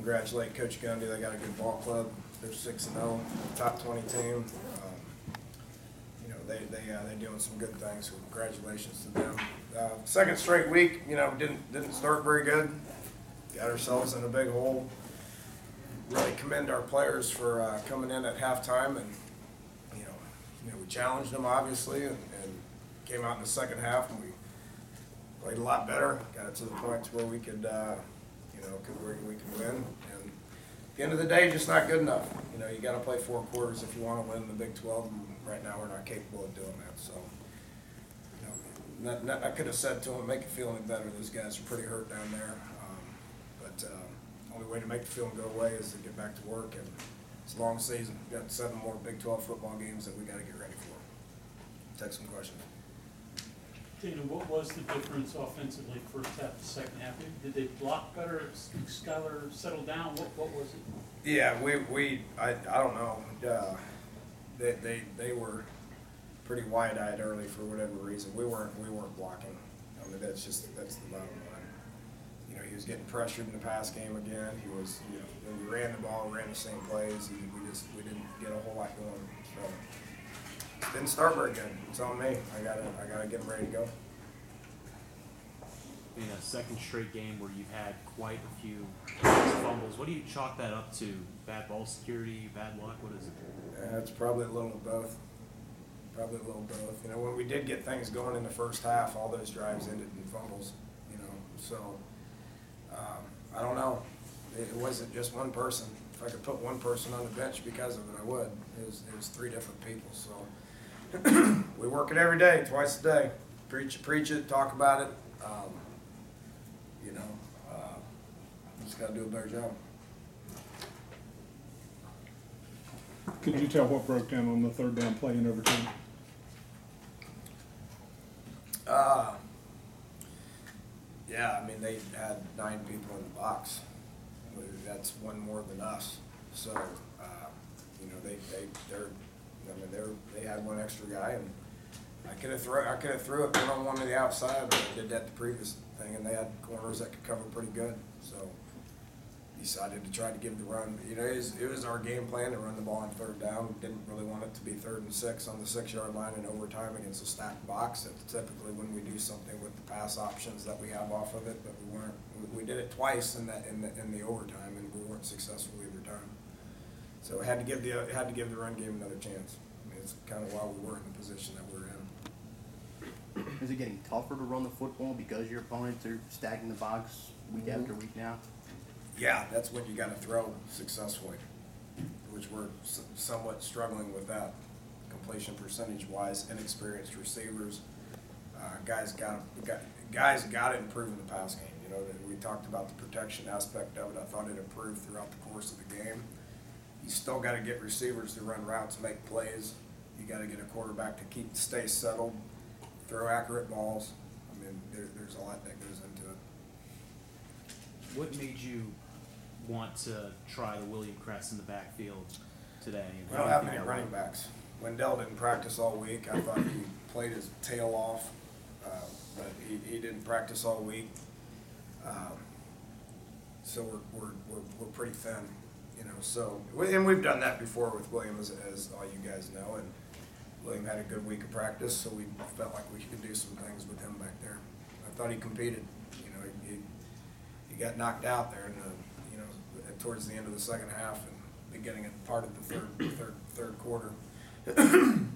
congratulate Coach Gundy. They got a good ball club. They're 6-0, top 20 team. They're doing some good things. So congratulations to them. Second straight week, didn't start very good. Got ourselves in a big hole. Really commend our players for coming in at halftime, and we challenged them obviously, and came out in the second half, and we played a lot better. Got it to the point where we could, we could win. And at the end of the day, just not good enough. You got to play 4 quarters if you want to win the Big 12. And right now, we're not capable of doing that. So, I could have said to them, make it feel any better. Those guys are pretty hurt down there. But only way to make the feeling go away is to get back to work. And it's a long season. We've got 7 more Big 12 football games that we got to get ready for. Take some questions. Dana, what was the difference offensively first half to second half? Did they block better? Skylar settle down? What was it? Yeah, I don't know. They were pretty wide-eyed early for whatever reason. We weren't blocking. I mean, that's the bottom line. He was getting pressured in the pass game again. He was, when we ran the ball, ran the same plays. We didn't get a whole lot going. So didn't start very good. It's on me. I gotta get him ready to go. In a second straight game where you've had quite a few fumbles, what do you chalk that up to? Bad ball security, bad luck? What is it? It's probably a little of both. When we did get things going in the first half, all those drives ended in fumbles. So I don't know. It wasn't just one person. If I could put one person on the bench because of it, I would. It was 3 different people. So we work it every day, twice a day. Preach it, talk about it. Just got to do a better job. Could you tell what broke down on the third down play in overtime? Yeah, I mean, they had 9 people in the box. That's one more than us. So, they had one extra guy, and I could have threw it one-on-one to the outside, but I did that the previous thing, and they had corners that could cover pretty good. So, decided to try to give the run. It was our game plan to run the ball on third down. Didn't really want it to be 3rd and 6 on the 6-yard line in overtime against a stacked box. That's typically when we do something with the pass options that we have off of it, but we weren't. We did it twice in the overtime, and we weren't successful either time. So we had to give the run game another chance. I mean, it's kind of why we were in the position that we're in. Is it getting tougher to run the football because your opponents are stacking the box week after week now? Yeah, that's when you got to throw successfully, which we're somewhat struggling with that. Completion percentage-wise, inexperienced receivers, guys got to improve in the pass game. We talked about the protection aspect of it. I thought it improved throughout the course of the game. You still got to get receivers to run routes, make plays. You got to get a quarterback to stay settled, throw accurate balls. I mean, there's a lot that goes into it. What made you want to try the William Kress in the backfield today? We don't have many running backs. Wendell didn't practice all week. I thought he played his tail off, but he didn't practice all week. So we're pretty thin, So and we've done that before with William, as all you guys know. And William had a good week of practice, so we felt like we could do some things with him back there. I thought he competed. He got knocked out there in towards the end of the second half and beginning of part of the third quarter.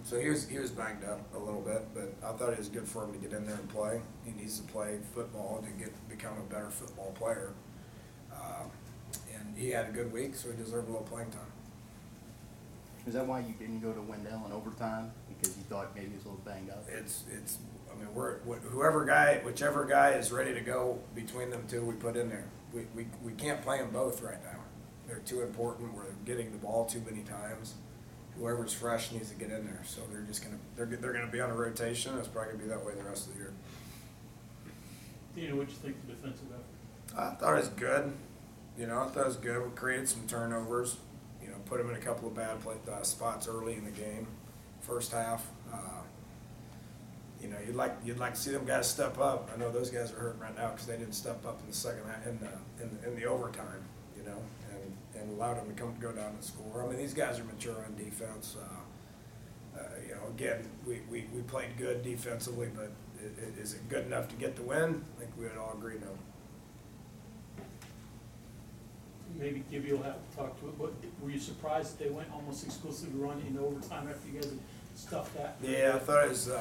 So he was banged up a little bit, but I thought it was good for him to get in there and play. He needs to play football to become a better football player. And he had a good week, so he deserved a little playing time. Is that why you didn't go to Wendell in overtime? Because you thought maybe he was a little banged up? I mean, whichever guy is ready to go between them two, we put in there. We can't play them both right now. They're too important. We're getting the ball too many times. Whoever's fresh needs to get in there. So they're gonna be on a rotation. It's probably gonna be that way the rest of the year. Dana, what'd you think of the defensive effort? I thought it was good. I thought it was good. We created some turnovers. Put them in a couple of bad spots early in the game, first half. You'd like to see them guys step up. I know those guys are hurting right now because they didn't step up in the second half, in the overtime. know, and allowed them to go down and score. I mean, these guys are mature on defense. You know, again, we played good defensively, but is it good enough to get the win? I think we would all agree no. Maybe Gibby will have to talk to it, but were you surprised that they went almost exclusively run in overtime after you guys had stuffed that? Yeah, I thought it was, you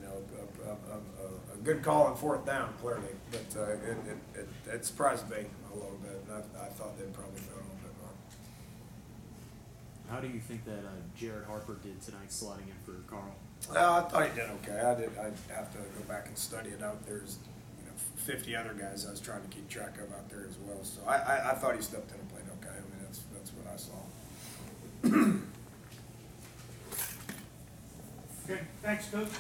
know, a good call on fourth down, clearly, but it surprised me a little bit, and I thought they'd probably throw it a little bit more. How do you think that Jared Harper did tonight slotting in for Carl? Well, I thought he did okay. I'd have to go back and study it out. There's, 50 other guys I was trying to keep track of out there as well. So I thought he stepped in and played okay. I mean, that's what I saw. Okay, thanks, Coach.